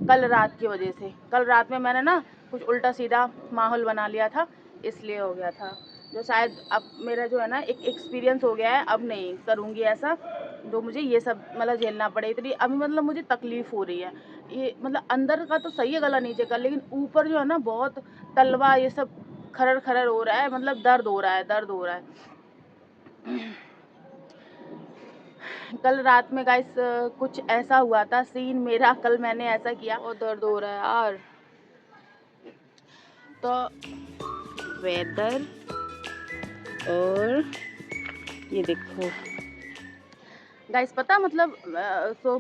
कल रात की वजह से। कल रात में मैंने ना कुछ उल्टा सीधा माहौल बना लिया था, इसलिए हो गया था। जो शायद अब मेरा जो है ना एक एक्सपीरियंस हो गया है, अब नहीं करूँगी ऐसा जो मुझे ये सब मतलब झेलना पड़े। इतनी अभी मतलब मुझे तकलीफ़ हो रही है। ये मतलब अंदर का तो सही है गला नीचे का, लेकिन ऊपर जो है ना बहुत तलवा ये सब खरर खरर हो रहा है, मतलब दर्द हो रहा है, दर्द हो रहा है। कल रात में गाइस कुछ ऐसा हुआ था सीन मेरा, कल मैंने ऐसा किया, बहुत दर्द हो रहा है यार। तो वेदर और ये देखो गाइस, पता मतलब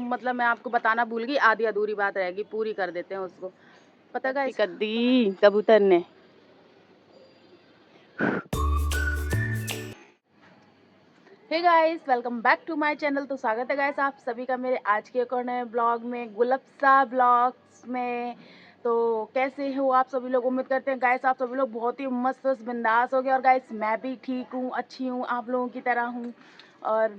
मतलब मैं आपको बताना भूल गई, आधी अधूरी बात रहेगी, पूरी कर देते हैं उसको। पता गाइस कर दी कबूतर ने। Hey guys, welcome back to my channel. तो स्वागत है गाइस आप सभी का मेरे आज के एक और नए ब्लॉग में, गुलफ्सा ब्लॉग्स में। तो कैसे हो आप सभी लोग? उम्मीद करते हैं गाइस आप सभी लोग बहुत ही मस्त बिंदास हो गए। और गाइस मैं भी ठीक हूँ, अच्छी हूँ, आप लोगों की तरह हूँ। और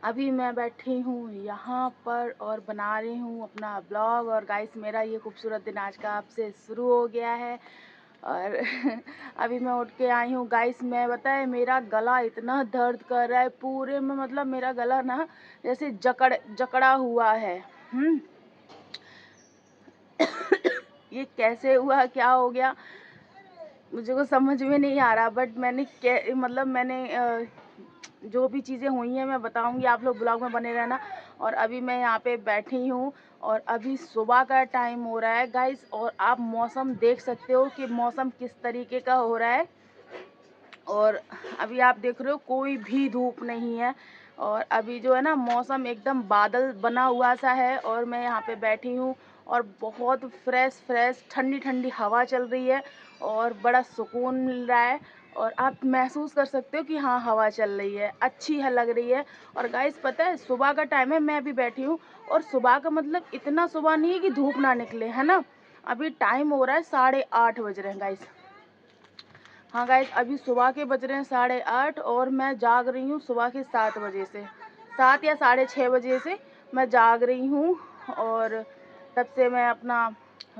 अभी मैं बैठी हूँ यहाँ पर और बना रही हूँ अपना ब्लॉग। और गाइस मेरा ये खूबसूरत दिन आज का आपसे शुरू हो गया है। और अभी मैं उठ के आई हूँ गाइस। मैं बताए मेरा गला इतना दर्द कर रहा है पूरे में, मतलब मेरा गला ना जैसे जकड़ा हुआ है। ये कैसे हुआ, क्या हो गया मुझे को समझ में नहीं आ रहा। बट मैंने मतलब मैंने जो भी चीज़ें हुई हैं मैं बताऊंगी, आप लोग ब्लॉग में बने रहना। और अभी मैं यहाँ पे बैठी हूँ और अभी सुबह का टाइम हो रहा है गाइस। और आप मौसम देख सकते हो कि मौसम किस तरीके का हो रहा है। और अभी आप देख रहे हो कोई भी धूप नहीं है। और अभी जो है ना मौसम एकदम बादल बना हुआ सा है। और मैं यहाँ पे बैठी हूँ और बहुत फ्रेश ठंडी ठंडी हवा चल रही है और बड़ा सुकून मिल रहा है। और आप महसूस कर सकते हो कि हाँ हवा चल रही है, अच्छी है, लग रही है। और गाइस पता है सुबह का टाइम है, मैं अभी बैठी हूँ और सुबह का मतलब इतना सुबह नहीं है कि धूप ना निकले, है ना। अभी टाइम हो रहा है 8:30 बज रहे हैं गाइस। हाँ गाइस, अभी सुबह के बज रहे हैं 8:30 और मैं जाग रही हूँ सुबह के 7 बजे से, 7 या 6:30 बजे से मैं जाग रही हूँ। और तब से मैं अपना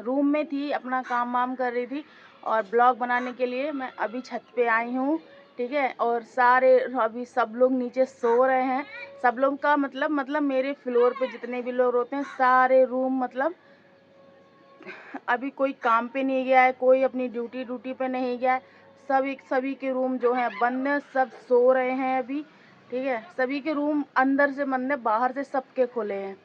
रूम में थी, अपना काम वाम कर रही थी। और ब्लॉग बनाने के लिए मैं अभी छत पे आई हूँ, ठीक है। और सारे अभी सब लोग नीचे सो रहे हैं। सब लोग का मतलब मेरे फ्लोर पे जितने भी लोग होते हैं सारे रूम, मतलब अभी कोई काम पे नहीं गया है, कोई अपनी ड्यूटी पे नहीं गया है। सभी के रूम जो हैं बंद हैं, सब सो रहे हैं अभी, ठीक है। सभी के रूम अंदर से बंद है, बाहर से सबके खुले हैं,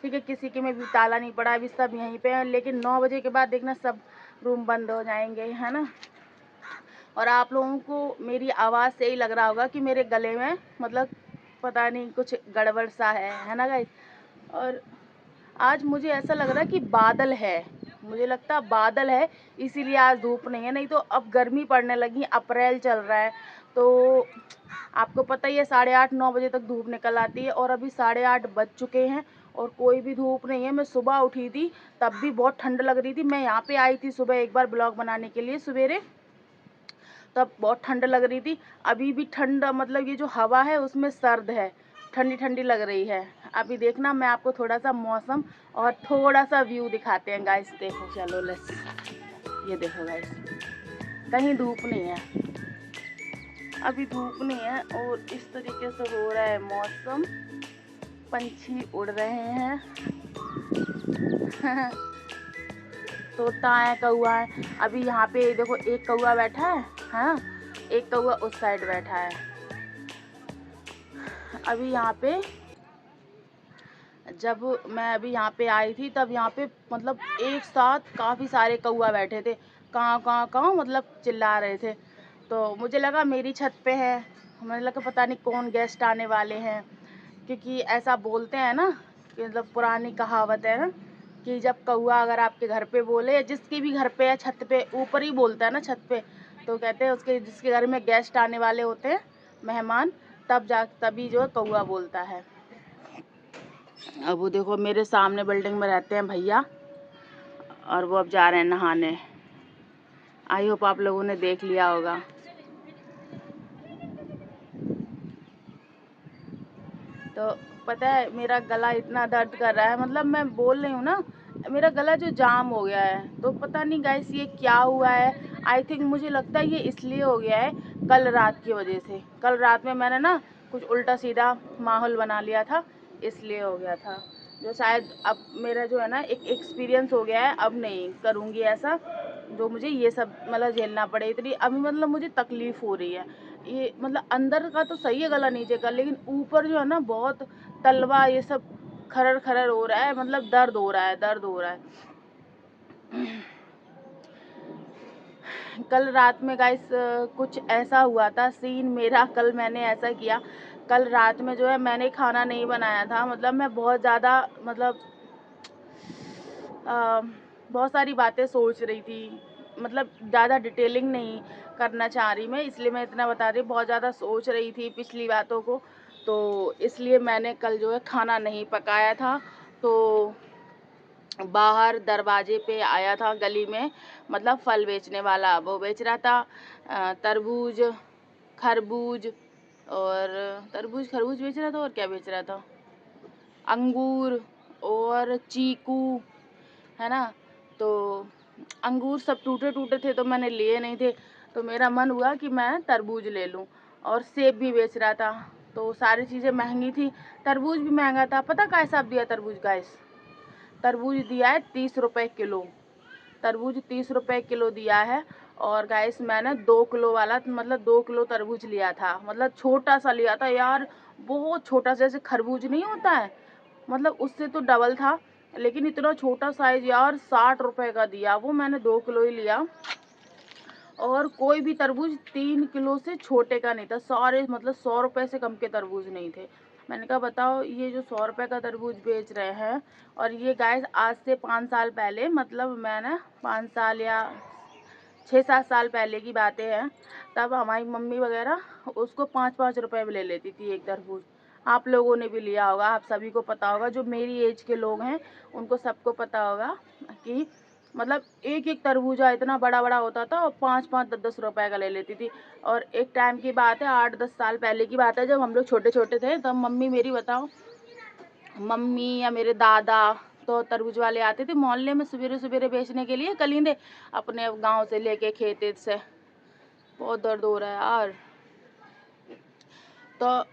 ठीक है। किसी के में भी ताला नहीं पड़ा, अभी सब यहीं पे हैं। लेकिन 9 बजे के बाद देखना सब रूम बंद हो जाएंगे, है ना। और आप लोगों को मेरी आवाज़ से ही लग रहा होगा कि मेरे गले में मतलब पता नहीं कुछ गड़बड़ सा है ना गाइस। और आज मुझे ऐसा लग रहा है कि बादल है, मुझे लगता है बादल है, इसीलिए आज धूप नहीं है। नहीं तो अब गर्मी पड़ने लगी, अप्रैल चल रहा है तो आपको पता ही है 8:30-9 बजे तक धूप निकल आती है। और अभी 8:30 बज चुके हैं और कोई भी धूप नहीं है। मैं सुबह उठी थी तब भी बहुत ठंड लग रही थी। मैं यहाँ पे आई थी सुबह एक बार ब्लॉग बनाने के लिए सवेरे, तब बहुत ठंड लग रही थी। अभी भी ठंड, मतलब ये जो हवा है उसमें सर्द है, ठंडी ठंडी लग रही है। अभी देखना मैं आपको थोड़ा सा मौसम और थोड़ा सा व्यू दिखाते हैं गाइस। देखो चलो लेट्स, ये देखो गाइस, कहीं धूप नहीं है, अभी धूप नहीं है। और इस तरीके से हो रहा है मौसम, पंछी उड़ रहे हैं। तोता है, कौआ है। अभी यहाँ पे देखो एक कौआ बैठा है, हाँ, एक कौआ उस साइड बैठा है। अभी यहाँ पे जब मैं अभी यहाँ पे आई थी तब यहाँ पे मतलब एक साथ काफ़ी सारे कौआ बैठे थे, काँव काँव काँव मतलब चिल्ला रहे थे। तो मुझे लगा मेरी छत पे है, मुझे लगा पता नहीं कौन गेस्ट आने वाले हैं। क्योंकि ऐसा बोलते हैं ना कि मतलब पुरानी कहावत है ना कि जब कौआ अगर आपके घर पे बोले, जिसके भी घर पे है छत पे ऊपर ही बोलता है ना छत पे, तो कहते हैं उसके जिसके घर में गेस्ट आने वाले होते हैं, मेहमान, तभी जो है कौआ बोलता है। अब वो देखो मेरे सामने बिल्डिंग में रहते हैं भैया और वो अब जा रहे हैं नहाने। आई होप आप लोगों ने देख लिया होगा। तो पता है मेरा गला इतना दर्द कर रहा है, मतलब मैं बोल रही हूँ ना मेरा गला जो जाम हो गया है, तो पता नहीं गाइस ये क्या हुआ है। आई थिंक मुझे लगता है ये इसलिए हो गया है कल रात की वजह से। कल रात में मैंने ना कुछ उल्टा सीधा माहौल बना लिया था, इसलिए हो गया था। जो शायद अब मेरा जो है ना एक एक्सपीरियंस हो गया है, अब नहीं करूँगी ऐसा जो मुझे ये सब मतलब झेलना पड़े। इतनी अभी मतलब मुझे तकलीफ़ हो रही है। ये मतलब अंदर का तो सही है गला नीचे का, लेकिन ऊपर जो है ना बहुत तलवा ये सब खरर खरर हो रहा है, मतलब दर्द हो रहा है, दर्द हो रहा है। कल रात में गाइस कुछ ऐसा हुआ था सीन मेरा। कल मैंने ऐसा किया, कल रात में जो है मैंने खाना नहीं बनाया था। मतलब मैं बहुत ज़्यादा मतलब बहुत सारी बातें सोच रही थी, मतलब ज़्यादा डिटेलिंग नहीं करना चाह रही मैं, इसलिए मैं इतना बता रही। बहुत ज़्यादा सोच रही थी पिछली बातों को, तो इसलिए मैंने कल जो है खाना नहीं पकाया था। तो बाहर दरवाजे पे आया था गली में, मतलब फल बेचने वाला, वो बेच रहा था तरबूज, खरबूज, और तरबूज खरबूज बेच रहा था, और क्या बेच रहा था, अंगूर और चीकू, है ना। तो अंगूर सब टूटे टूटे थे तो मैंने लिए नहीं थे, तो मेरा मन हुआ कि मैं तरबूज ले लूँ। और सेब भी बेच रहा था, तो सारी चीज़ें महंगी थी, तरबूज भी महंगा था। पता का हिसाब दिया तरबूज गाइस? तरबूज दिया है 30 रुपये किलो, तरबूज 30 रुपये किलो दिया है। और गाइस मैंने 2 किलो वाला, मतलब 2 किलो तरबूज लिया था, मतलब छोटा सा लिया था यार, बहुत छोटा, जैसे खरबूज नहीं होता है, मतलब उससे तो डबल था, लेकिन इतना छोटा साइज यार। 60 रुपये का दिया वो, मैंने 2 किलो ही लिया। और कोई भी तरबूज 3 किलो से छोटे का नहीं था, सारे मतलब 100 रुपये से कम के तरबूज नहीं थे। मैंने कहा बताओ, ये जो 100 रुपये का तरबूज बेच रहे हैं, और ये गाइस आज से 5 साल पहले, मतलब मैंने 5 साल या 6-7 साल पहले की बातें हैं, तब हमारी मम्मी वगैरह उसको 5-5 रुपये में ले लेती थी एक तरबूज। आप लोगों ने भी लिया होगा, आप सभी को पता होगा, जो मेरी एज के लोग हैं उनको सबको पता होगा कि मतलब एक एक तरबूजा इतना बड़ा बड़ा होता था, और 5-5 10-10 रुपये का ले लेती थी। और एक टाइम की बात है, 8-10 साल पहले की बात है, जब हम लोग छोटे छोटे थे, तब मम्मी मेरी, बताओ, मम्मी या मेरे दादा, तो तरबूज वाले आते थे मोहल्ले में सवेरे सवेरे बेचने के लिए कलिंदे, अपने गांव से लेके खेते से। बहुत दर्द हो रहा है यार। तो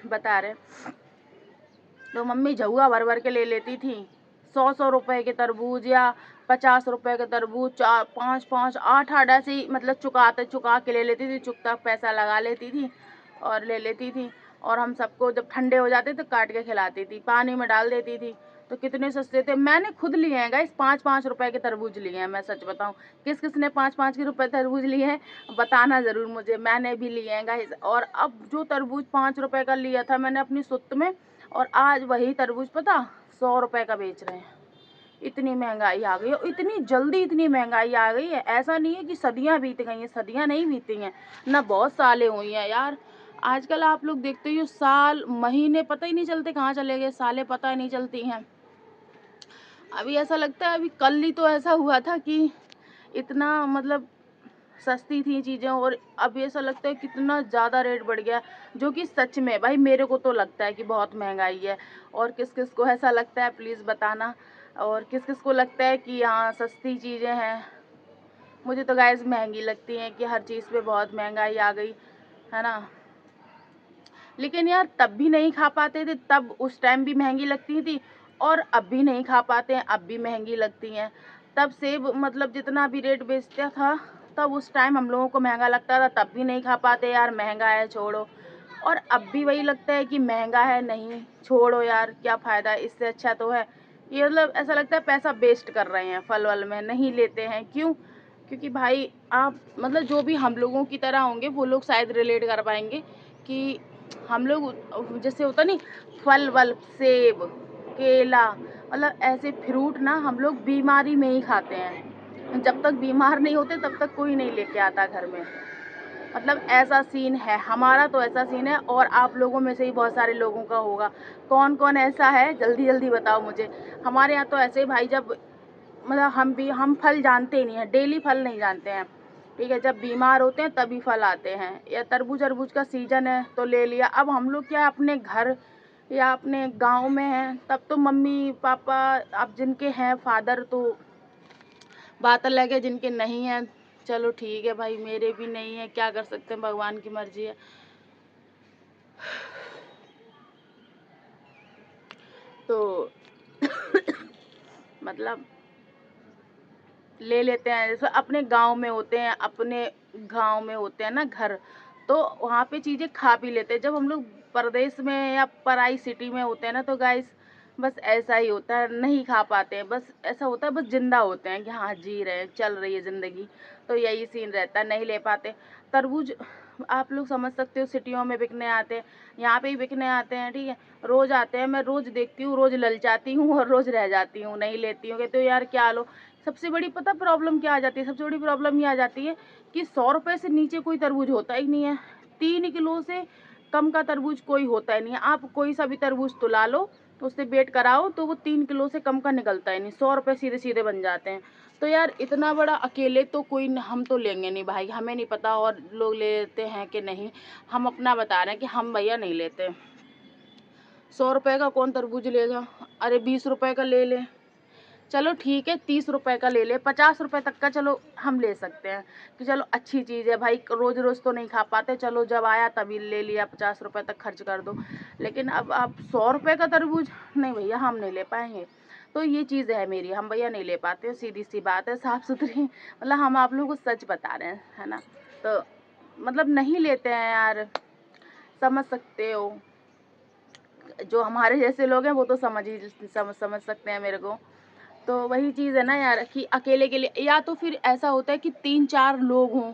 बता रहे, तो मम्मी झुआ भर भर के ले लेती थी, 100-100 रुपये के तरबूज या 50 रुपये के तरबूज, 4-5-5 8-8 ऐसे ही, मतलब चुका के ले लेती थी, चुकता पैसा लगा लेती थी और ले लेती थी। और हम सबको जब ठंडे हो जाते तो काट के खिलाती थी, पानी में डाल देती थी। तो कितने सस्ते थे, मैंने खुद लिए हैं गाइस, 5-5 रुपये के तरबूज लिए हैं। मैं सच बताऊं, किस किस ने 5-5 के रुपये तरबूज लिए हैं बताना ज़रूर मुझे, मैंने भी लिए हैं गाइस। और अब जो तरबूज 5 रुपये का लिया था मैंने अपनी सुत्त में, और आज वही तरबूज पता 100 रुपये का बेच रहे हैं। इतनी महंगाई आ गई है, इतनी जल्दी इतनी महंगाई आ गई है। ऐसा नहीं है कि सदियां बीत गई हैं, सदियां नहीं बीती हैं ना, बहुत सालें हुई हैं यार। आजकल आप लोग देखते ही हो, साल महीने पता ही नहीं चलते कहाँ चले गए, सालें पता ही नहीं चलती हैं। अभी ऐसा लगता है, अभी कल ही तो ऐसा हुआ था कि इतना मतलब सस्ती थी चीज़ें, और अब ऐसा लगता है कितना ज़्यादा रेट बढ़ गया, जो कि सच में भाई मेरे को तो लगता है कि बहुत महंगाई है। और किस किस को ऐसा लगता है प्लीज़ बताना, और किस किस को लगता है कि हाँ सस्ती चीज़ें हैं। मुझे तो गाइस महंगी लगती हैं कि हर चीज़ पे बहुत महंगाई आ गई है ना। लेकिन यार तब भी नहीं खा पाते थे, तब उस टाइम भी महंगी लगती थी, और अब भी नहीं खा पाते हैं, अब भी महंगी लगती हैं। तब सेब मतलब जितना भी रेट बेचता था, तब उस टाइम हम लोगों को महंगा लगता था, तब भी नहीं खा पाते यार, महंगा है छोड़ो। और अब भी वही लगता है कि महंगा है, नहीं छोड़ो यार, क्या फ़ायदा, इससे अच्छा तो है ये, मतलब ऐसा लगता है पैसा वेस्ट कर रहे हैं, फल वल में नहीं लेते हैं। क्यों? क्योंकि भाई आप मतलब जो भी हम लोगों की तरह होंगे वो लोग शायद रिलेट कर पाएंगे कि हम लोग जैसे होता नहीं, फल वल, सेब, केला, मतलब ऐसे फ्रूट ना हम लोग बीमारी में ही खाते हैं। जब तक बीमार नहीं होते तब तक कोई नहीं लेके आता घर में। मतलब ऐसा सीन है हमारा, तो ऐसा सीन है, और आप लोगों में से ही बहुत सारे लोगों का होगा। कौन कौन ऐसा है जल्दी जल्दी बताओ मुझे। हमारे यहाँ तो ऐसे ही भाई, जब मतलब हम फल जानते ही नहीं हैं, डेली फल नहीं जानते हैं, ठीक है, जब बीमार होते हैं तभी फल आते हैं। या तरबूज अरबूज का सीज़न है तो ले लिया। अब हम लोग क्या अपने घर या अपने गांव में हैं, तब तो मम्मी पापा अब जिनके हैं फादर तो बात अलग है, जिनके नहीं है चलो ठीक है भाई, मेरे भी नहीं है, क्या कर सकते हैं, भगवान की मर्जी है। तो मतलब ले लेते हैं, जैसे अपने गांव में होते हैं, अपने गांव में होते हैं ना घर, तो वहाँ पे चीज़ें खा पी लेते हैं। जब हम लोग परदेश में या पराई सिटी में होते हैं ना, तो गाइस बस ऐसा ही होता है, नहीं खा पाते हैं, बस ऐसा होता है, बस जिंदा होते हैं कि हाँ जी रहे हैं, चल रही है ज़िंदगी, तो यही सीन रहता है, नहीं ले पाते। तरबूज आप लोग समझ सकते हो, सिटियों में बिकने आते हैं, यहाँ पे ही बिकने आते हैं, ठीक है, रोज आते हैं, मैं रोज देखती हूँ, रोज ललचाती हूँ और रोज रह जाती हूँ, नहीं लेती हूँ, कहते हो यार क्या लो। सबसे बड़ी पता प्रॉब्लम क्या आ जाती है, सबसे बड़ी प्रॉब्लम ये आ जाती है कि 100 रुपये से नीचे कोई तरबूज होता ही नहीं है, 3 किलो से कम का तरबूज कोई होता ही नहीं है। आप कोई सा भी तरबूज तुला लो, तो उससे वेट कराओ, तो वो 3 किलो से कम का निकलता ही नहीं, 100 रुपये सीधे सीधे बन जाते हैं। तो यार इतना बड़ा अकेले तो कोई हम तो लेंगे नहीं भाई, हमें नहीं पता और लोग लेते हैं कि नहीं, हम अपना बता रहे हैं कि हम भैया नहीं लेते। 100 रुपये का कौन तरबूज लेगा, अरे 20 रुपये का ले ले, चलो ठीक है, 30 रुपये का ले ले, 50 रुपये तक का चलो हम ले सकते हैं कि चलो अच्छी चीज़ है भाई, रोज रोज तो नहीं खा पाते, चलो जब आया तभी ले लिया, 50 रुपये तक खर्च कर दो। लेकिन अब आप 100 रुपये का तरबूज, नहीं भैया हम नहीं ले पाएंगे। तो ये चीज़ है मेरी, हम भैया नहीं ले पाते, सीधी सी बात है, साफ सुथरी, मतलब हम आप लोगों को सच बता रहे हैं, है ना। तो मतलब नहीं लेते हैं यार, समझ सकते हो, जो हमारे जैसे लोग हैं वो तो समझ सकते हैं मेरे को। तो वही चीज़ है ना यार कि अकेले के लिए, या तो फिर ऐसा होता है कि 3-4 लोग हों,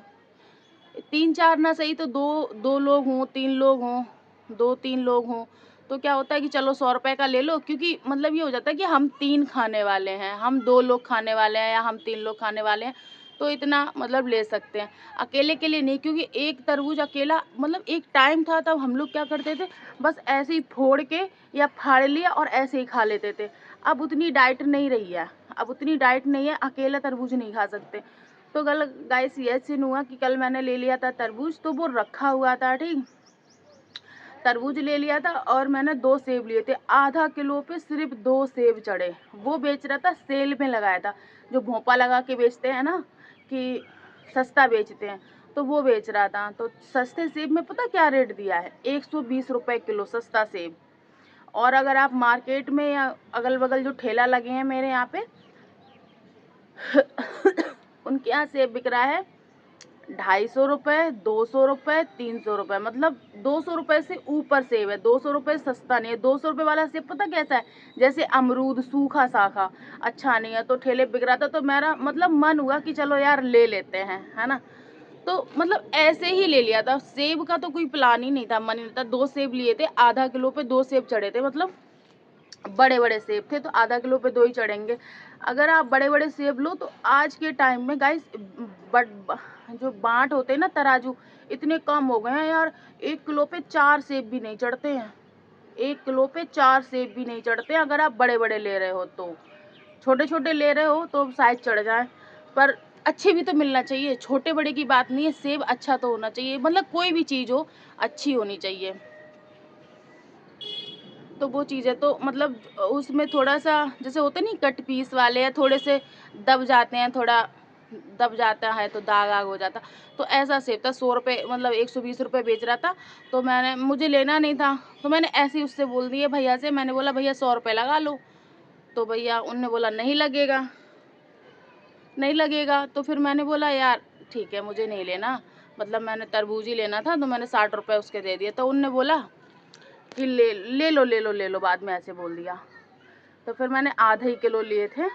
3-4 ना सही तो दो दो लोग हों, 3 लोग हों, 2-3 लोग हों, तो क्या होता है कि चलो 100 रुपये का ले लो, क्योंकि मतलब ये हो जाता है कि हम 3 खाने वाले हैं, हम 2 लोग खाने वाले हैं या हम 3 लोग खाने वाले हैं, तो इतना मतलब ले सकते हैं। अकेले के लिए नहीं, क्योंकि एक तरबूज अकेला, मतलब एक टाइम था तब हम लोग क्या करते थे, बस ऐसे ही फोड़ के या फाड़ लिया और ऐसे ही खा लेते थे। अब उतनी डाइट नहीं रही है, अब उतनी डाइट नहीं है, अकेला तरबूज नहीं खा सकते। तो कल गाइस ये सीन हुआ कि कल मैंने ले लिया था तरबूज, तो वो रखा हुआ था, ठीक, तरबूज ले लिया था और मैंने 2 सेब लिए थे, आधा किलो पे सिर्फ 2 सेब चढ़े। वो बेच रहा था, सेल में लगाया था, जो भोंपा लगा के बेचते हैं ना कि सस्ता बेचते हैं, तो वो बेच रहा था। तो सस्ते सेब में पता क्या रेट दिया है, 120 रुपये किलो सस्ता सेब। और अगर आप मार्केट में या अगल बगल जो ठेला लगे हैं मेरे यहाँ पे उनके यहाँ सेब बिक रहा है 250 रुपये, 200 रुपये, 300 रुपये, मतलब 200 रुपये से ऊपर सेब है, 200 रुपये सस्ता नहीं है। 200 रुपये वाला सेब पता कैसा है, जैसे अमरूद सूखा साखा, अच्छा नहीं है। तो ठेले बिक रहा था, तो मेरा मतलब मन हुआ कि चलो यार ले लेते हैं, है ना। तो मतलब ऐसे ही ले लिया था, सेब का तो कोई प्लान ही नहीं था, मन ही नहीं था। 2 सेब लिए थे, आधा किलो पे 2 सेब चढ़े थे, मतलब बड़े बड़े सेब थे, तो आधा किलो पे 2 ही चढ़ेंगे। अगर आप बड़े बड़े सेब लो तो आज के टाइम में गाइस जो बाट होते हैं ना तराजू, इतने कम हो गए हैं यार, 1 किलो पे 4 सेब भी नहीं चढ़ते हैं, 1 किलो पे 4 सेब भी नहीं चढ़ते हैं। अगर आप बड़े बड़े ले रहे हो तो, छोटे छोटे ले रहे हो तो शायद चढ़ जाए, पर अच्छे भी तो मिलना चाहिए, छोटे बड़े की बात नहीं है, सेब अच्छा तो होना चाहिए, मतलब कोई भी चीज़ हो अच्छी होनी चाहिए। तो वो चीज़ है, तो मतलब उसमें थोड़ा-सा जैसे होते नहीं कट पीस वाले, या थोड़े से दब जाते हैं, थोड़ा दब जाता है तो दाग-वाग हो जाता। तो ऐसा सेब था, 100 रुपये मतलब 120 रुपये बेच रहा था, तो मुझे लेना नहीं था, तो मैंने ऐसे ही उससे बोल दिया भैया से, मैंने बोला भैया 100 रुपये लगा लो, तो भैया उनने बोला नहीं लगेगा, नहीं लगेगा। तो फिर मैंने बोला यार ठीक है मुझे नहीं लेना, मतलब मैंने तरबूज ही लेना था, तो मैंने 60 रुपये उसके दे दिए। तो उनने बोला कि ले लो, बाद में ऐसे बोल दिया। तो फिर मैंने आधा ही किलो लिए थे,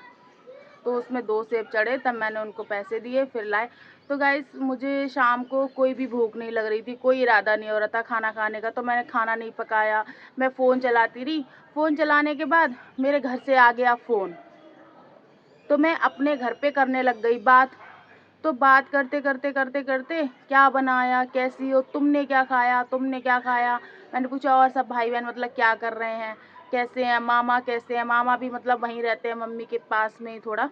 तो उसमें 2 सेब चढ़े, तब मैंने उनको पैसे दिए, फिर लाए। तो गाइस मुझे शाम को कोई भी भूख नहीं लग रही थी, कोई इरादा नहीं हो रहा था खाना खाने का, तो मैंने खाना नहीं पकाया, मैं फ़ोन चलाती रही। फ़ोन चलाने के बाद मेरे घर से आ गया फ़ोन, तो मैं अपने घर पे करने लग गई बात। तो बात करते करते करते करते क्या बनाया, कैसी हो, तुमने क्या खाया, तुमने क्या खाया, मैंने पूछा और सब भाई बहन मतलब क्या कर रहे हैं, कैसे हैं, मामा कैसे हैं, मामा भी मतलब वहीं रहते हैं मम्मी के पास में ही थोड़ा,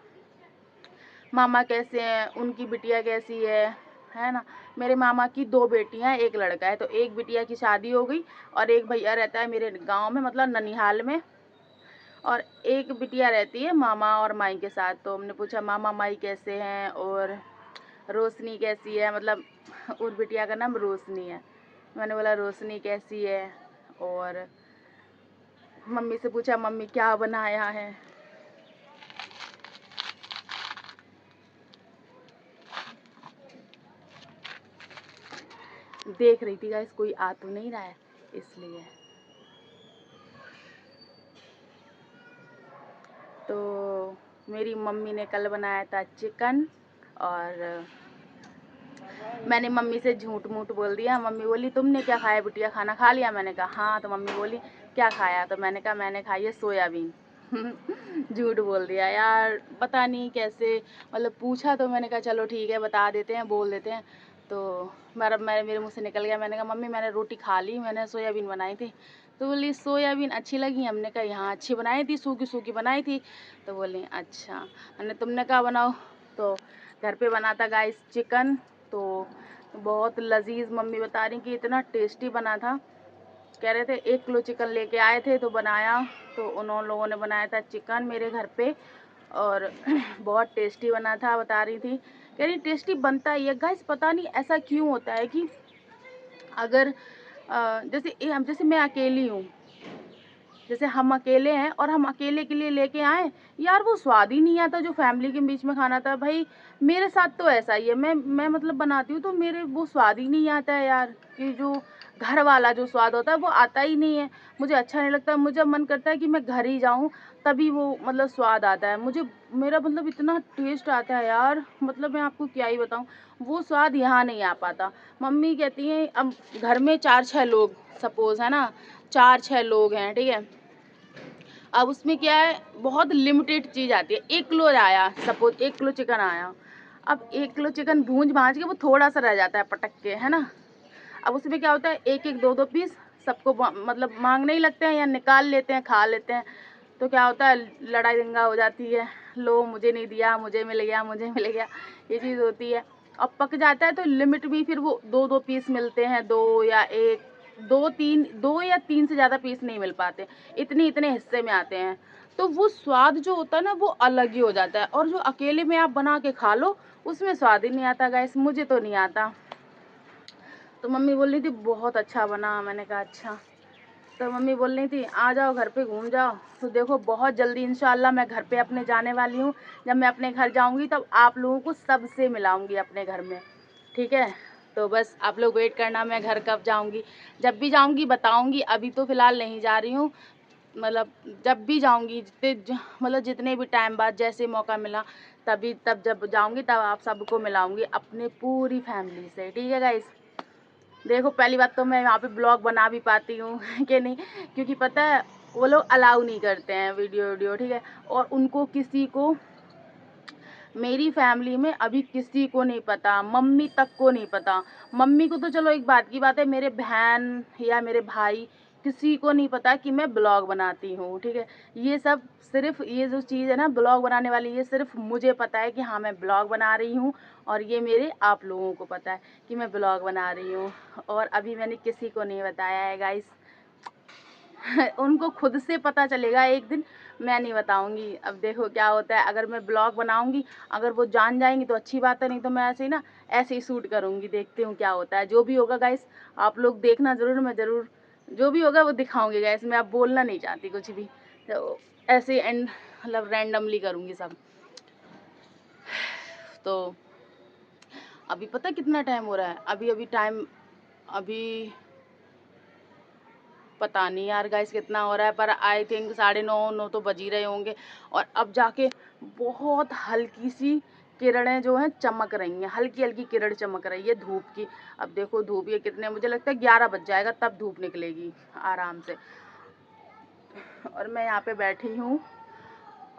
मामा कैसे हैं, उनकी बिटिया कैसी है ना। मेरे मामा की 2 बेटियां हैं, 1 लड़का है। तो एक बिटिया की शादी हो गई और एक भैया रहता है मेरे गांव में, मतलब ननिहाल में, और एक बिटिया रहती है मामा और माई के साथ। तो हमने पूछा मामा माई कैसे हैं और रोशनी कैसी है, मतलब उस बिटिया का नाम रोशनी है। मैंने बोला रोशनी कैसी है, और मम्मी से पूछा मम्मी क्या बनाया है। देख रही थी गाइस कोई आ तो नहीं रहा है इसलिए। तो मेरी मम्मी ने कल बनाया था चिकन, और मैंने मम्मी से झूठ मूठ बोल दिया। मम्मी बोली तुमने क्या खाया बिटिया, खाना खा लिया? मैंने कहा हाँ। तो मम्मी बोली क्या खाया? तो मैंने कहा मैंने खाई है सोयाबीन। झूठ बोल दिया यार, पता नहीं कैसे, मतलब पूछा तो मैंने कहा चलो ठीक है बता देते हैं, बोल देते हैं। तो मेरे मुँह से निकल गया। मैंने कहा मम्मी मैंने रोटी खा ली, मैंने सोयाबीन बनाई थी। तो बोली सोयाबीन अच्छी लगी? हमने कहा यहाँ अच्छी बनाई थी, सूखी सूखी बनाई थी। तो बोली अच्छा। मैंने तुमने कहा बनाओ? तो घर पे बना था गाइस चिकन। तो बहुत लजीज, मम्मी बता रही कि इतना टेस्टी बना था। कह रहे थे 1 किलो चिकन लेके आए थे तो बनाया। तो उन्होंने लोगों ने बनाया था चिकन मेरे घर पे, और बहुत टेस्टी बना था। बता रही थी, कह रही टेस्टी बनता ही है गाइस, पता नहीं ऐसा क्यों होता है कि अगर जैसे मैं अकेली हूँ, जैसे हम अकेले हैं और हम अकेले के लिए लेके आए यार, वो स्वाद ही नहीं आता जो फैमिली के बीच में खाना था। भाई मेरे साथ तो ऐसा ही है, मैं मतलब बनाती हूँ तो मेरे वो स्वाद ही नहीं आता है यार, कि जो घर वाला जो स्वाद होता है वो आता ही नहीं है। मुझे अच्छा नहीं लगता, मुझे मन करता है कि मैं घर ही जाऊँ तभी वो मतलब स्वाद आता है मुझे। मेरा मतलब इतना टेस्ट आता है यार, मतलब मैं आपको क्या ही बताऊँ, वो स्वाद यहाँ नहीं आ पाता। मम्मी कहती हैं अब घर में 4-6 लोग सपोज़ है ना, 4-6 लोग हैं, ठीक है। अब उसमें क्या है, बहुत लिमिटेड चीज़ आती है। 1 किलो आया, सपोज 1 किलो चिकन आया। अब 1 किलो चिकन भूंज भाज के वो थोड़ा सा रह जाता है पटक के, है ना। अब उसमें क्या होता है, 1-1 2-2 पीस सबको मतलब मांगने ही लगते हैं या निकाल लेते हैं, खा लेते हैं। तो क्या होता है, लड़ाई दंगा हो जाती है, लो मुझे नहीं दिया, मुझे मिल गया, मुझे मिल गया, ये चीज़ होती है। अब पक जाता है तो लिमिट भी फिर वो 2-2 पीस मिलते हैं, 2 या 1, 2-3, 2 या 3 से ज़्यादा पीस नहीं मिल पाते, इतने हिस्से में आते हैं। तो वो स्वाद जो होता है ना वो अलग ही हो जाता है, और जो अकेले में आप बना के खा लो उसमें स्वाद ही नहीं आता गाइस, मुझे तो नहीं आता। तो मम्मी बोल रही थी बहुत अच्छा बना। मैंने कहा अच्छा। तो मम्मी बोल रही थी आ जाओ घर पे घूम जाओ। तो देखो बहुत जल्दी इंशाल्लाह मैं घर पे अपने जाने वाली हूँ। जब मैं अपने घर जाऊँगी तब आप लोगों को सबसे मिलाऊँगी अपने घर में, ठीक है। तो बस आप लोग वेट करना, मैं घर कब जाऊँगी, जब भी जाऊँगी बताऊँगी। अभी तो फ़िलहाल नहीं जा रही हूँ, मतलब जब भी जाऊँगी मतलब जितने भी टाइम बाद जैसे मौका मिला तब जब जाऊँगी तब आप सबको मिलाऊँगी अपने पूरी फैमिली से, ठीक है गाइस। देखो पहली बात तो मैं यहाँ पे ब्लॉग बना भी पाती हूँ कि नहीं, क्योंकि पता है वो लोग अलाउ नहीं करते हैं वीडियो, ठीक है। और उनको किसी को, मेरी फैमिली में अभी किसी को नहीं पता, मम्मी तक को नहीं पता। मम्मी को तो चलो एक बात की बात है, मेरे बहन या मेरे भाई किसी को नहीं पता कि मैं ब्लॉग बनाती हूँ, ठीक है। ये सब सिर्फ ये जो चीज़ है ना ब्लॉग बनाने वाली, ये सिर्फ मुझे पता है कि हाँ मैं ब्लॉग बना रही हूँ, और ये मेरे आप लोगों को पता है कि मैं ब्लॉग बना रही हूँ। और अभी मैंने किसी को नहीं बताया है गाइस। उनको खुद से पता चलेगा एक दिन, मैं नहीं बताऊंगी। अब देखो क्या होता है, अगर मैं ब्लॉग बनाऊंगी, अगर वो जान जाएंगी तो अच्छी बात है, नहीं तो मैं ऐसे ही ना ऐसे ही शूट करूंगी। देखती हूँ क्या होता है, जो भी होगा गाइस आप लोग देखना ज़रूर। मैं ज़रूर जो भी होगा वो दिखाऊंगी गाइस। मैं अब बोलना नहीं चाहती कुछ भी, तो ऐसे एंड मतलब रैंडमली करूँगी सब। तो अभी पता कितना टाइम हो रहा है, अभी पता नहीं यार गाइस कितना हो रहा है, पर आई थिंक 9:30 तो बज ही रहे होंगे। और अब जाके बहुत हल्की सी किरणें जो हैं चमक रही हैं, हल्की हल्की किरण चमक रही है धूप की। अब देखो धूप ये कितने, मुझे लगता है 11 बज जाएगा तब धूप निकलेगी आराम से। और मैं यहाँ पे बैठी हूँ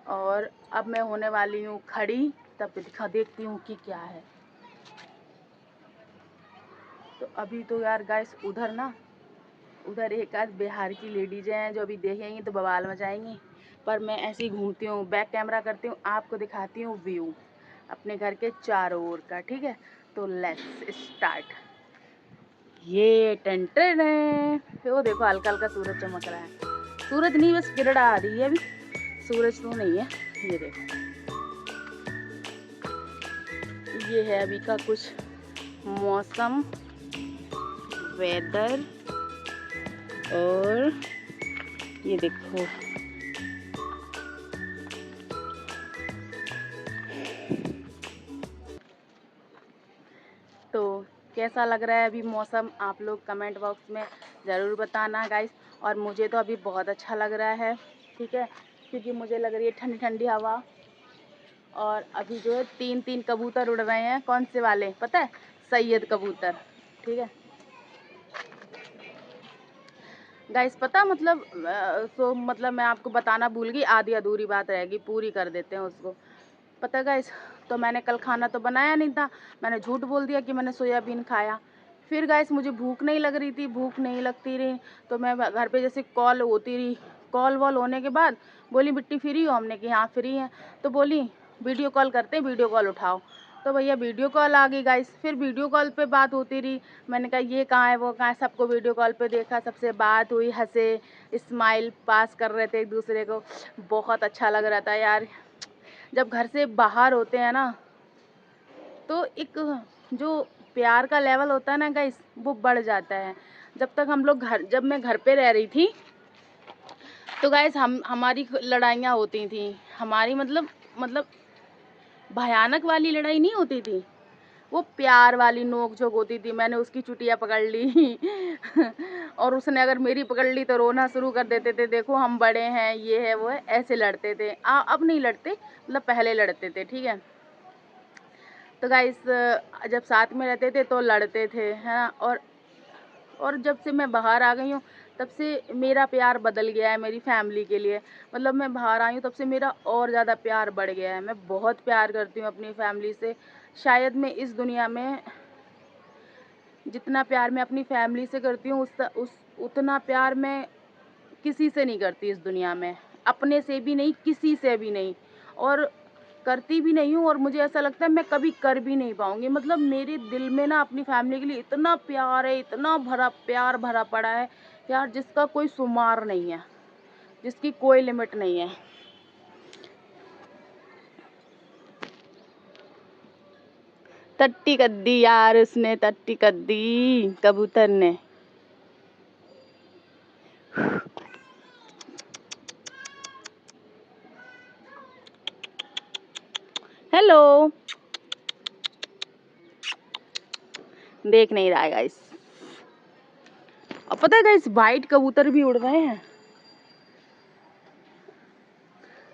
और अब मैं होने वाली हूँ खड़ी, तब देखती हूँ कि क्या है। तो अभी तो यार गाइस उधर एक आध बिहार की लेडीज हैं जो अभी देखेंगी तो बवाल मचाएंगी। पर मैं ऐसे ही घूमती हूँ, बैक कैमरा करती हूँ, आपको दिखाती हूँ व्यू अपने घर के चारों ओर का, ठीक है। तो लेट्स स्टार्ट। ये टेंटेड है, वो देखो हल्का हल्का सूरज चमक रहा है। सूरज नहीं, बस किरण आ रही है अभी, सूरज तो नहीं है। ये देखो, ये है अभी का कुछ मौसम, वेदर। और ये देखो, तो कैसा लग रहा है अभी मौसम, आप लोग कमेंट बॉक्स में ज़रूर बताना गाइस। और मुझे तो अभी बहुत अच्छा लग रहा है, ठीक है, क्योंकि मुझे लग रही है ठंडी ठंडी हवा। और अभी जो है 3 कबूतर उड़ रहे हैं। कौन से वाले पता है? सैयद कबूतर, ठीक है गाइस। पता मतलब मतलब मैं आपको बताना भूल गई, आधी अधूरी बात रहेगी, पूरी कर देते हैं उसको। पता गाइस, तो मैंने कल खाना तो बनाया नहीं था, मैंने झूठ बोल दिया कि मैंने सोयाबीन खाया। फिर गाइस मुझे भूख नहीं लग रही थी, भूख नहीं लगती रही, तो मैं घर पे जैसे कॉल होती रही, कॉल वॉल होने के बाद बोली बिट्टी फ्री हो? हमने कि हाँ फ्री है। तो बोली वीडियो कॉल करते, वीडियो कॉल उठाओ। तो भैया वीडियो कॉल आ गई गाइस। फिर वीडियो कॉल पे बात होती रही, मैंने कहा ये कहाँ है वो कहाँ है, सबको वीडियो कॉल पे देखा, सबसे बात हुई, हंसे, स्माइल पास कर रहे थे एक दूसरे को। बहुत अच्छा लग रहा था यार। जब घर से बाहर होते हैं ना, तो एक जो प्यार का लेवल होता है ना गाइस, वो बढ़ जाता है। जब मैं घर पे रह रही थी, तो गाइस हमारी लड़ाइयाँ होती थी। हमारी मतलब भयानक वाली लड़ाई नहीं होती थी, वो प्यार वाली नोक झोंक होती थी। मैंने उसकी चुटिया पकड़ ली और उसने अगर मेरी पकड़ ली तो रोना शुरू कर देते थे, देखो हम बड़े हैं, ये है वो है, ऐसे लड़ते थे। अब नहीं लड़ते, मतलब पहले लड़ते थे, ठीक है। तो गाइस जब साथ में रहते थे तो लड़ते थे, है ना। और जब से मैं बाहर आ गई हूँ, तब से मेरा प्यार बदल गया है मेरी फैमिली के लिए। मतलब मैं बाहर आई हूँ तब से मेरा और ज़्यादा प्यार बढ़ गया है। मैं बहुत प्यार करती हूँ अपनी फैमिली से। शायद मैं इस दुनिया में जितना प्यार मैं अपनी फैमिली से करती हूँ, उतना प्यार मैं किसी से नहीं करती इस दुनिया में, अपने से भी नहीं, किसी से भी नहीं, और करती भी नहीं हूँ। और मुझे ऐसा लगता है मैं कभी कर भी नहीं पाऊँगी। मतलब मेरे दिल में ना अपनी फैमिली के लिए इतना प्यार है, इतना भरा प्यार भरा पड़ा है यार, जिसका कोई शुमार नहीं है, जिसकी कोई लिमिट नहीं है। टट्टी कर दी यार उसने, टट्टी कर दी कबूतर ने। हेलो, देख नहीं रहा है गाइस। और पता है गाइस, वाइट कबूतर भी उड़ रहे हैं,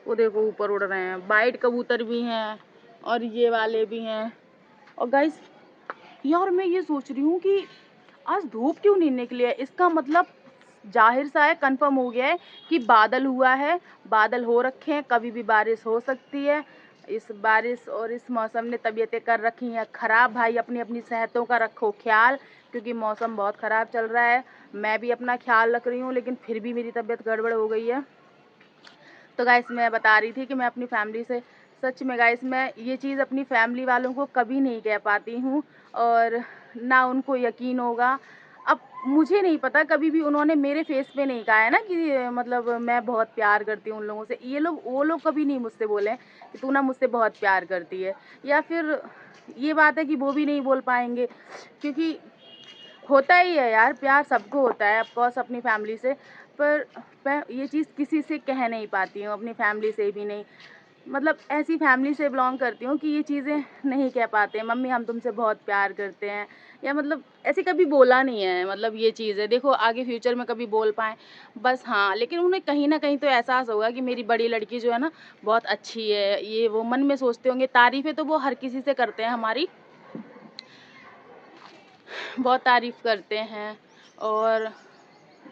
वो देखो ऊपर उड़ रहे हैं। वाइट कबूतर भी हैं और ये वाले भी हैं। और गाइस यार मैं ये सोच रही हूँ कि आज धूप क्यों नहीं निकली है। इसका मतलब जाहिर सा है, कंफर्म हो गया है कि बादल हुआ है, बादल हो रखे हैं, कभी भी बारिश हो सकती है। इस बारिश और इस मौसम ने तबीयतें कर रखी हैं ख़राब। भाई अपनी अपनी सेहतों का रखो ख्याल, क्योंकि मौसम बहुत ख़राब चल रहा है। मैं भी अपना ख्याल रख रही हूँ, लेकिन फिर भी मेरी तबीयत गड़बड़ हो गई है। तो गाइस मैं बता रही थी कि मैं अपनी फैमिली से, सच में गाइस मैं ये चीज़ अपनी फैमिली वालों को कभी नहीं कह पाती हूँ, और ना उनको यकीन होगा। अब मुझे नहीं पता, कभी भी उन्होंने मेरे फेस पे नहीं कहा है ना कि मतलब मैं बहुत प्यार करती हूँ उन लोगों से। वो लोग कभी नहीं मुझसे बोले कि तू ना मुझसे बहुत प्यार करती है, या फिर ये बात है कि वो भी नहीं बोल पाएंगे, क्योंकि होता ही है यार, प्यार सबको होता है ऑफकोर्स अपनी फैमिली से। पर मैं ये चीज़ किसी से कह नहीं पाती हूँ, अपनी फैमिली से भी नहीं। मतलब ऐसी फैमिली से बिलोंग करती हूँ कि ये चीज़ें नहीं कह पाते, मम्मी हम तुमसे बहुत प्यार करते हैं, या मतलब ऐसे कभी बोला नहीं है। मतलब ये चीज़ है, देखो आगे फ्यूचर में कभी बोल पाएँ बस। हाँ, लेकिन उन्हें कहीं ना कहीं तो एहसास होगा कि मेरी बड़ी लड़की जो है ना बहुत अच्छी है, ये वो मन में सोचते होंगे। तारीफ़ें तो वो हर किसी से करते हैं, हमारी बहुत तारीफ़ करते हैं। और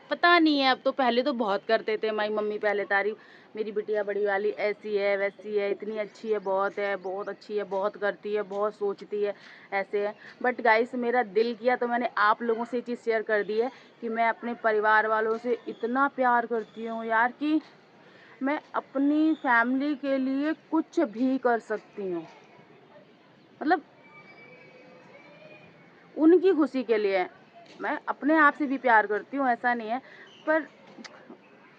पता नहीं है, अब तो, पहले तो बहुत करते थे मेरी मम्मी पहले तारीफ़, मेरी बिटिया बड़ी वाली ऐसी है वैसी है, इतनी अच्छी है, बहुत अच्छी है, बहुत करती है, बहुत सोचती है, ऐसे है। बट गाइस मेरा दिल किया तो मैंने आप लोगों से ये चीज़ शेयर कर दी है कि मैं अपने परिवार वालों से इतना प्यार करती हूँ यार, कि मैं अपनी फैमिली के लिए कुछ भी कर सकती हूँ। मतलब उनकी खुशी के लिए है। मैं अपने आप से भी प्यार करती हूँ, ऐसा नहीं है, पर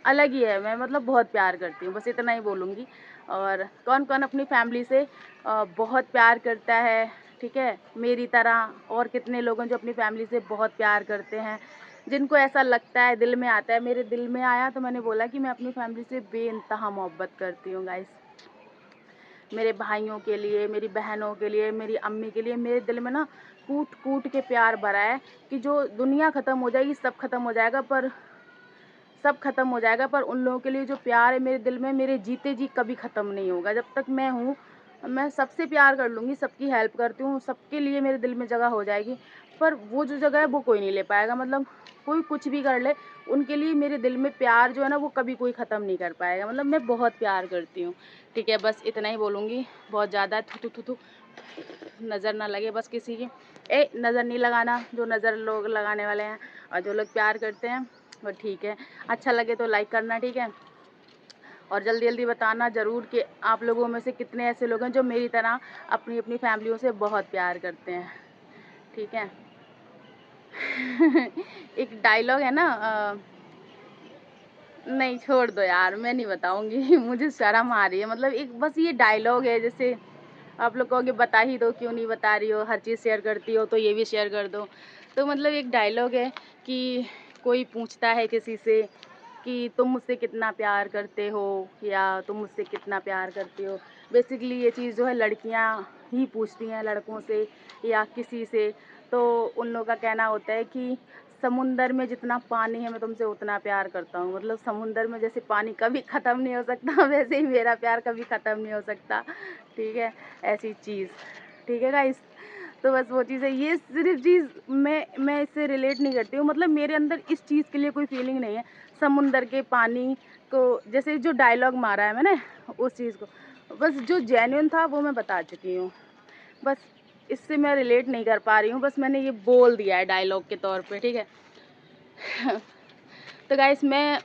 अलग ही है, मैं मतलब बहुत प्यार करती हूँ, बस इतना ही बोलूँगी। और कौन-कौन अपनी फैमिली से बहुत प्यार करता है, ठीक है? मेरी तरह और कितने लोग हैं जो अपनी फैमिली से बहुत प्यार करते हैं, जिनको ऐसा लगता है, दिल में आता है। मेरे दिल में आया तो मैंने बोला कि मैं अपनी फैमिली से बेइंतहा मोहब्बत करती हूँ गाइस। मेरे भाइयों के लिए, मेरी बहनों के लिए, मेरी अम्मी के लिए मेरे दिल में ना कूट-कूट के प्यार भरा है कि जो दुनिया ख़त्म हो जाएगी, सब ख़त्म हो जाएगा, पर सब ख़त्म हो जाएगा, पर उन लोगों के लिए जो प्यार है मेरे दिल में, मेरे जीते जी कभी ख़त्म नहीं होगा। जब तक मैं हूँ, मैं सबसे प्यार कर लूँगी, सबकी हेल्प करती हूँ, सबके लिए मेरे दिल में जगह हो जाएगी, पर वो जो जगह है वो कोई नहीं ले पाएगा। मतलब कोई कुछ भी कर ले, उनके लिए मेरे दिल में प्यार जो है ना वो कभी कोई ख़त्म नहीं कर पाएगा। मतलब मैं बहुत प्यार करती हूँ, ठीक है? बस इतना ही बोलूँगी, बहुत ज़्यादा थू, थू, थू, थू नज़र ना लगे बस किसी की। नज़र नहीं लगाना, जो नज़र लोग लगाने वाले हैं, और जो लोग प्यार करते हैं वो ठीक है। अच्छा लगे तो लाइक करना, ठीक है? और जल्दी-जल्दी बताना ज़रूर कि आप लोगों में से कितने ऐसे लोग हैं जो मेरी तरह अपनी-अपनी फैमिलियों से बहुत प्यार करते हैं, ठीक है? एक डायलॉग है ना, नहीं छोड़ दो यार, मैं नहीं बताऊँगी। मुझे शर्म आ रही है। मतलब एक बस ये डायलॉग है, जैसे आप लोग कहोगे बता ही दो, क्यों नहीं बता रही हो, हर चीज़ शेयर करती हो तो ये भी शेयर कर दो। तो मतलब एक डायलॉग है कि कोई पूछता है किसी से कि तुम मुझसे कितना प्यार करते हो, या तुम मुझसे कितना प्यार करती हो। बेसिकली ये चीज़ जो है लड़कियां ही पूछती हैं लड़कों से या किसी से। तो उन लोगों का कहना होता है कि समुंदर में जितना पानी है मैं तुमसे उतना प्यार करता हूँ। मतलब समुंदर में जैसे पानी कभी ख़त्म नहीं हो सकता, वैसे ही मेरा प्यार कभी ख़त्म नहीं हो सकता, ठीक है? ऐसी चीज़, ठीक है गाइस? तो बस वो चीज़ है, ये सिर्फ चीज़ मैं इससे रिलेट नहीं करती हूँ। मतलब मेरे अंदर इस चीज़ के लिए कोई फीलिंग नहीं है। समुंदर के पानी को, जैसे जो डायलॉग मारा है मैंने उस चीज़ को, बस जो जेन्युइन था वो मैं बता चुकी हूँ। बस इससे मैं रिलेट नहीं कर पा रही हूँ, बस मैंने ये बोल दिया है डायलॉग के तौर पे, ठीक है? तो गाइस, मैं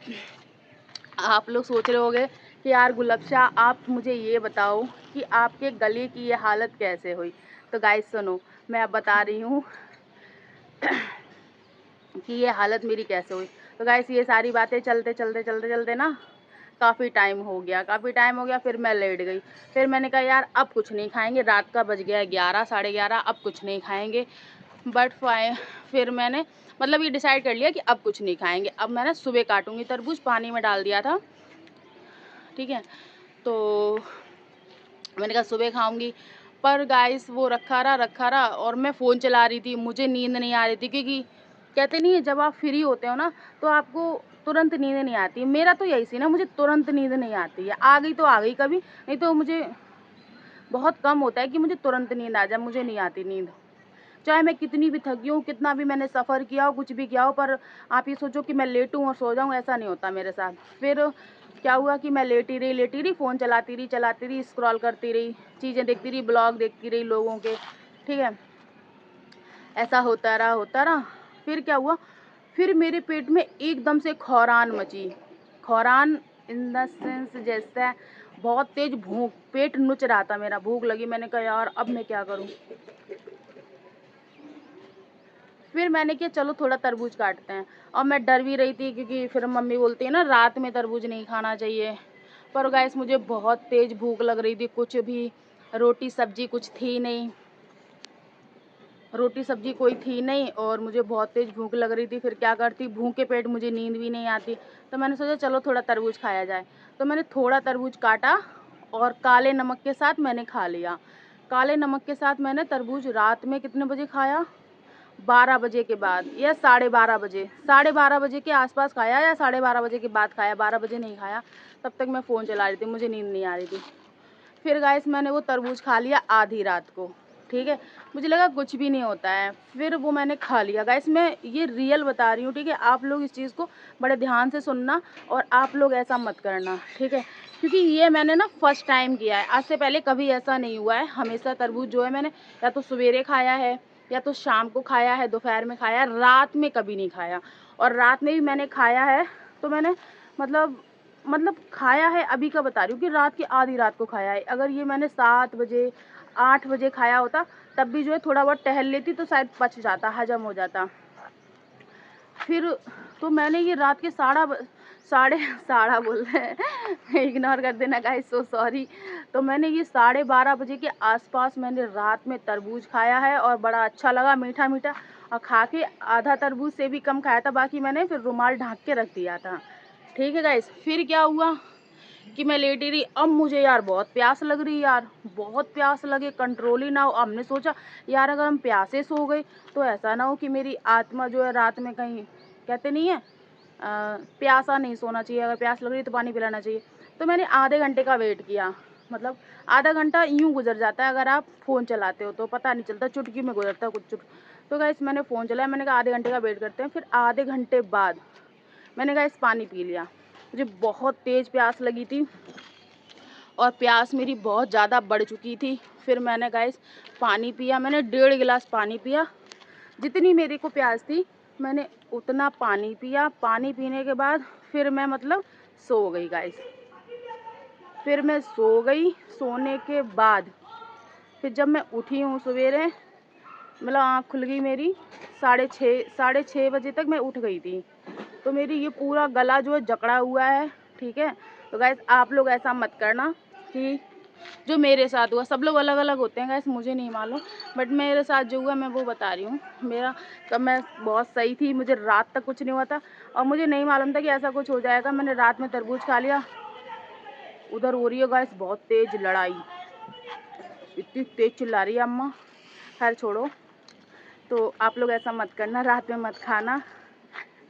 आप लोग सोच रहे होंगे कि यार गुलबशा आप मुझे ये बताओ कि आपके गले की ये हालत कैसे हुई। तो गाइस सुनो, मैं अब बता रही हूँ कि ये हालत मेरी कैसे हुई। तो गाइस ये सारी बातें चलते ना काफ़ी टाइम हो गया, फिर मैं लेट गई। फिर मैंने कहा यार अब कुछ नहीं खाएंगे, रात का बज गया है 11 साढ़े 11, अब कुछ नहीं खाएंगे। बट फिर मैंने मतलब ये डिसाइड कर लिया कि अब कुछ नहीं खाएंगे। अब मैंने सुबह काटूंगी तरबूज, पानी में डाल दिया था, ठीक है? तो मैंने कहा सुबह खाऊंगी, पर गाइस वो रखा रहा और मैं फ़ोन चला रही थी, मुझे नींद नहीं आ रही थी, क्योंकि कहते नहीं है जब आप फ्री होते हो ना तो आपको तुरंत नींद नहीं आती। मेरा तो यही सी ना, मुझे तुरंत नींद नहीं आती है। आ गई तो आ गई कभी, नहीं तो मुझे बहुत कम होता है कि मुझे तुरंत नींद आ जाए। मुझे नहीं आती नींद, चाहे मैं कितनी भी थकी हूँ, कितना भी मैंने सफ़र किया हो, कुछ भी किया हो, पर आप ये सोचो कि मैं लेटूँ और सो जाऊँ, ऐसा नहीं होता मेरे साथ। फिर क्या हुआ कि मैं लेटी रही, फ़ोन चलाती रही, स्क्रॉल करती रही, चीज़ें देखती रही, ब्लॉग देखती रही लोगों के, ठीक है? ऐसा होता रहा। फिर क्या हुआ, फिर मेरे पेट में एकदम से खौरान मची। खौरान इन द सेंस जैसे बहुत तेज़ भूख, पेट नुच रहा था मेरा, भूख लगी। मैंने कहा यार अब मैं क्या करूँ? फिर मैंने किया चलो थोड़ा तरबूज काटते हैं, और मैं डर भी रही थी क्योंकि फिर मम्मी बोलती है ना रात में तरबूज नहीं खाना चाहिए। पर गाइस मुझे बहुत तेज़ भूख लग रही थी, कुछ भी रोटी सब्जी कुछ थी नहीं, रोटी सब्जी कोई थी नहीं, और मुझे बहुत तेज़ भूख लग रही थी। फिर क्या करती, भूखे पेट मुझे नींद भी नहीं आती, तो मैंने सोचा चलो थोड़ा तरबूज खाया जाए। तो मैंने थोड़ा तरबूज काटा और काले नमक के साथ मैंने खा लिया। काले नमक के साथ मैंने तरबूज रात में कितने बजे खाया, 12 बजे के बाद या 12:30 बजे के आसपास खाया, या 12:30 बजे के बाद खाया, 12 बजे नहीं खाया। तब तक मैं फ़ोन चला रही थी, मुझे नींद नहीं आ रही थी। फिर गाइस मैंने वो तरबूज खा लिया आधी रात को, ठीक है? मुझे लगा कुछ भी नहीं होता है, फिर वो मैंने खा लिया। गाइस मैं ये रियल बता रही हूँ, ठीक है? आप लोग इस चीज़ को बड़े ध्यान से सुनना, और आप लोग ऐसा मत करना, ठीक है? क्योंकि ये मैंने ना फर्स्ट टाइम किया है, आज से पहले कभी ऐसा नहीं हुआ है। हमेशा तरबूज जो है मैंने या तो सवेरे खाया है, या तो शाम को खाया है, दोपहर में खाया है, रात में कभी नहीं खाया। और रात में भी मैंने खाया है तो मैंने मतलब मतलब खाया है अभी का बता रही हूँ कि रात की आधी रात को खाया है। अगर ये मैंने 7 बजे 8 बजे खाया होता तब भी जो है थोड़ा बहुत टहल लेती तो शायद पच जाता, हजम हो जाता। फिर तो मैंने ये रात के साढ़े साढ़ा बोल रहे हैं इग्नोर कर देना गाइस, सो सॉरी। तो मैंने ये 12:30 बजे के आसपास मैंने रात में तरबूज खाया है और बड़ा अच्छा लगा, मीठा मीठा। और खा के आधा तरबूज से भी कम खाया था, बाकी मैंने फिर रुमाल ढाँक के रख दिया था। ठीक है गाइस। फिर क्या हुआ कि मैं लेटी रही। अब मुझे यार बहुत प्यास लग रही, यार बहुत प्यास लगे, कंट्रोल ही ना हो। अब हमने सोचा यार अगर हम प्यासे सो गए तो ऐसा ना हो कि मेरी आत्मा जो है रात में कहीं, कहते नहीं है प्यासा नहीं सोना चाहिए, अगर प्यास लग रही तो पानी पिलाना चाहिए। तो मैंने आधे घंटे का वेट किया, मतलब आधा घंटा यूँ गुजर जाता है अगर आप फ़ोन चलाते हो तो पता नहीं चलता, चुटकी में गुजरता कुछ चुट। तो गाइस मैंने फ़ोन चलाया, मैंने कहा आधे घंटे का वेट करते हैं। फिर आधे घंटे बाद मैंने गाइस पानी पी लिया। मुझे बहुत तेज़ प्यास लगी थी और प्यास मेरी बहुत ज़्यादा बढ़ चुकी थी। फिर मैंने गाइस पानी पिया, मैंने 1.5 गिलास पानी पिया। जितनी मेरे को प्यास थी मैंने उतना पानी पिया। पानी पीने के बाद फिर मैं मतलब सो गई गाइस। फिर मैं सो गई। सोने के बाद फिर जब मैं उठी हूँ सवेरे, मतलब आँख खुल गई मेरी 6:30 बजे तक मैं उठ गई थी। तो मेरी ये पूरा गला जो है जकड़ा हुआ है। ठीक है। तो गाइस आप लोग ऐसा मत करना कि जो मेरे साथ हुआ, सब लोग अलग अलग होते हैं गाइस, मुझे नहीं मालूम, बट मेरे साथ जो हुआ मैं वो बता रही हूँ। मेरा तब मैं बहुत सही थी, मुझे रात तक कुछ नहीं हुआ था और मुझे नहीं मालूम था कि ऐसा कुछ हो जाएगा। मैंने रात में तरबूज खा लिया। उधर हो रही है गाइस बहुत तेज लड़ाई, इतनी तेज चिल्ला रही है अम्मा। खैर छोड़ो। तो आप लोग ऐसा मत करना, रात में मत खाना।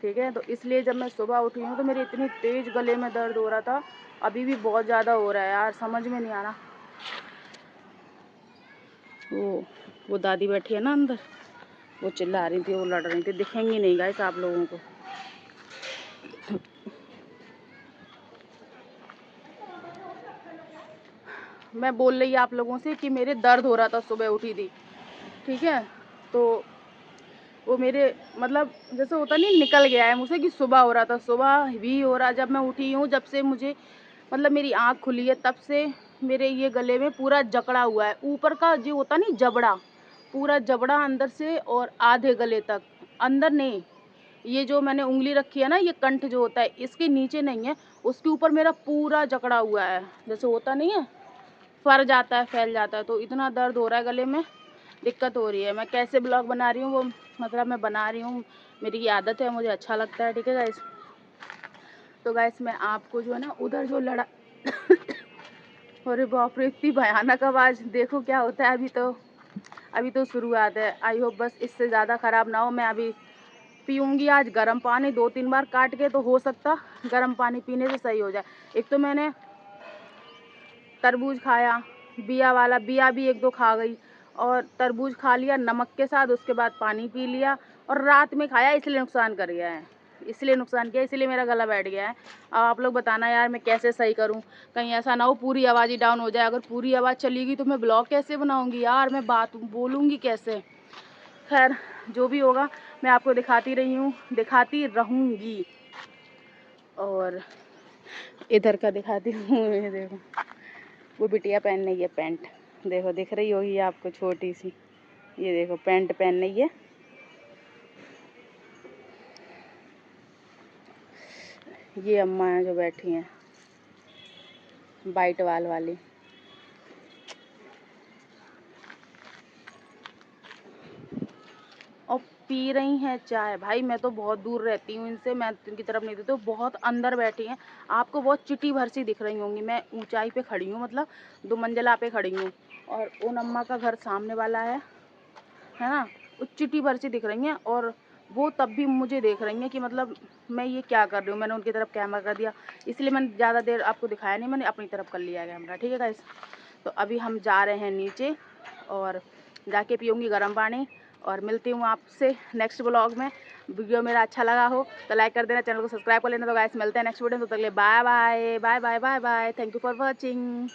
ठीक है। तो इसलिए जब मैं सुबह उठी हूँ तो मेरी इतनी तेज़ गले में दर्द हो रहा था, अभी भी बहुत ज़्यादा हो रहा है यार, समझ में नहीं आ रहा। वो दादी बैठी है ना अंदर, वो चिल्ला रही थी, वो लड़ रही थी, दिखेंगी नहीं गाइस आप लोगों को। मैं बोल रही आप लोगों से कि मेरे दर्द हो रहा था, सुबह उठी थी। ठीक है। तो वो मेरे मतलब जैसे होता नहीं निकल गया है मुझसे कि सुबह हो रहा था, सुबह भी हो रहा। जब मैं उठी हूँ, जब से मुझे मतलब मेरी आँख खुली है तब से मेरे ये गले में पूरा जकड़ा हुआ है। ऊपर का जो होता नहीं जबड़ा, पूरा जबड़ा अंदर से और आधे गले तक, अंदर नहीं, ये जो मैंने उंगली रखी है ना, ये कंठ जो होता है इसके नीचे नहीं है, उसके ऊपर मेरा पूरा जकड़ा हुआ है। जैसे होता नहीं है फर जाता है, फैल जाता है। तो इतना दर्द हो रहा है गले में, दिक्कत हो रही है। मैं कैसे ब्लॉग बना रही हूँ वो मतलब मैं बना रही हूँ, मेरी ये आदत है, मुझे अच्छा लगता है। ठीक है गाइस। तो गाइस मैं आपको जो है ना उधर जो लड़ा अरे बाप रे इतनी भयानक आवाज़, देखो क्या होता है। अभी तो शुरुआत है। आई होप बस इससे ज़्यादा ख़राब ना हो। मैं अभी पीऊँगी आज गर्म पानी 2-3 बार काट के, तो हो सकता गर्म पानी पीने से सही हो जाए। एक तो मैंने तरबूज खाया, बिया वाला, बिया भी 1-2 खा गई और तरबूज खा लिया नमक के साथ, उसके बाद पानी पी लिया और रात में खाया, इसलिए नुकसान कर गया है, इसलिए नुकसान किया, इसलिए मेरा गला बैठ गया है। अब आप लोग बताना यार मैं कैसे सही करूं, कहीं ऐसा ना हो पूरी आवाज़ ही डाउन हो जाए। अगर पूरी आवाज़ चली गई तो मैं ब्लॉग कैसे बनाऊंगी यार, मैं बात बोलूँगी कैसे। खैर जो भी होगा मैं आपको दिखाती रही हूँ, दिखाती रहूँगी। और इधर का दिखाती हूँ, ये देखो वो बिटिया पहन रही है पैंट, देखो दिख रही होगी आपको छोटी सी, ये देखो पैंट पहन रही है। ये अम्मा हैं जो बैठी हैं वाइट वाल वाली। और पी रही हैं चाय। भाई मैं तो बहुत दूर रहती हूँ इनसे, मैं इनकी तरफ नहीं देती हूँ, बहुत अंदर बैठी हैं। आपको बहुत चिटी भर सी दिख रही होंगी, मैं ऊंचाई पे खड़ी हूँ, मतलब 2 मंजिला पे खड़ी हूँ। और उन अम्मा का घर सामने वाला है ना, वो चिटी भर सी दिख रही हैं और वो तब भी मुझे देख रही हैं कि मतलब मैं ये क्या कर रही हूँ। मैंने उनकी तरफ कैमरा कर दिया, इसलिए मैंने ज़्यादा देर आपको दिखाया नहीं, मैंने अपनी तरफ कर लिया कैमरा। ठीक है गाइस। तो अभी हम जा रहे हैं नीचे और जाके पीऊँगी गर्म पानी और मिलती हूँ आपसे नेक्स्ट ब्लॉग में। वीडियो मेरा अच्छा लगा हो तो लाइक कर देना, चैनल को सब्सक्राइब कर लेना। तो गाइस मिलते हैं नेक्स्ट वीडियो में, तो तक के लिए bye bye bye bye bye bye. Thank you for watching.